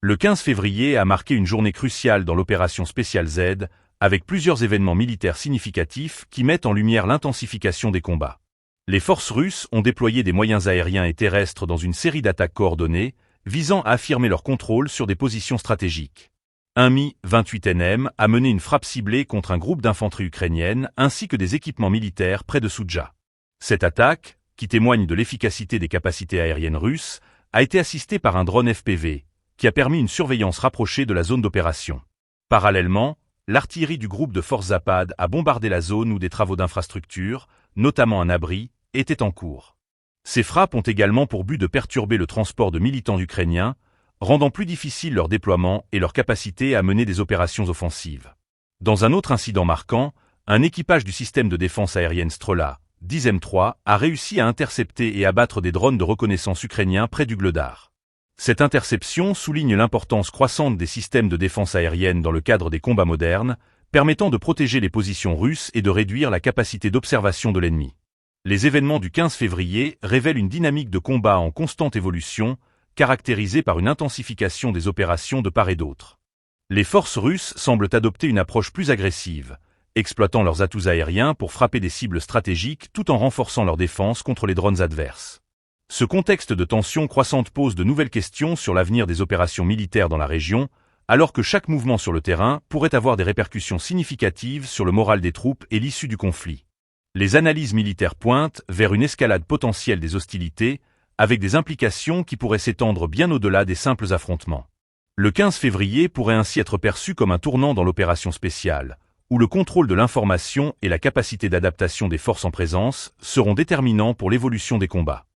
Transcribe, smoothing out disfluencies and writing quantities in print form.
Le 15 février a marqué une journée cruciale dans l'opération Spéciale Z, avec plusieurs événements militaires significatifs qui mettent en lumière l'intensification des combats. Les forces russes ont déployé des moyens aériens et terrestres dans une série d'attaques coordonnées, visant à affirmer leur contrôle sur des positions stratégiques. Un Mi-28NM a mené une frappe ciblée contre un groupe d'infanterie ukrainienne ainsi que des équipements militaires près de Soudja. Cette attaque, qui témoigne de l'efficacité des capacités aériennes russes, a été assistée par un drone FPV, qui a permis une surveillance rapprochée de la zone d'opération. Parallèlement, l'artillerie du groupe de forces Zapad a bombardé la zone où des travaux d'infrastructure, notamment un abri, étaient en cours. Ces frappes ont également pour but de perturber le transport de militants ukrainiens, rendant plus difficile leur déploiement et leur capacité à mener des opérations offensives. Dans un autre incident marquant, un équipage du système de défense aérienne Strola, 10M3, a réussi à intercepter et abattre des drones de reconnaissance ukrainiens près du Glodar. Cette interception souligne l'importance croissante des systèmes de défense aérienne dans le cadre des combats modernes, permettant de protéger les positions russes et de réduire la capacité d'observation de l'ennemi. Les événements du 15 février révèlent une dynamique de combat en constante évolution, caractérisée par une intensification des opérations de part et d'autre. Les forces russes semblent adopter une approche plus agressive, exploitant leurs atouts aériens pour frapper des cibles stratégiques tout en renforçant leur défense contre les drones adverses. Ce contexte de tension croissante pose de nouvelles questions sur l'avenir des opérations militaires dans la région, alors que chaque mouvement sur le terrain pourrait avoir des répercussions significatives sur le moral des troupes et l'issue du conflit. Les analyses militaires pointent vers une escalade potentielle des hostilités, avec des implications qui pourraient s'étendre bien au-delà des simples affrontements. Le 15 février pourrait ainsi être perçu comme un tournant dans l'opération spéciale, où le contrôle de l'information et la capacité d'adaptation des forces en présence seront déterminants pour l'évolution des combats.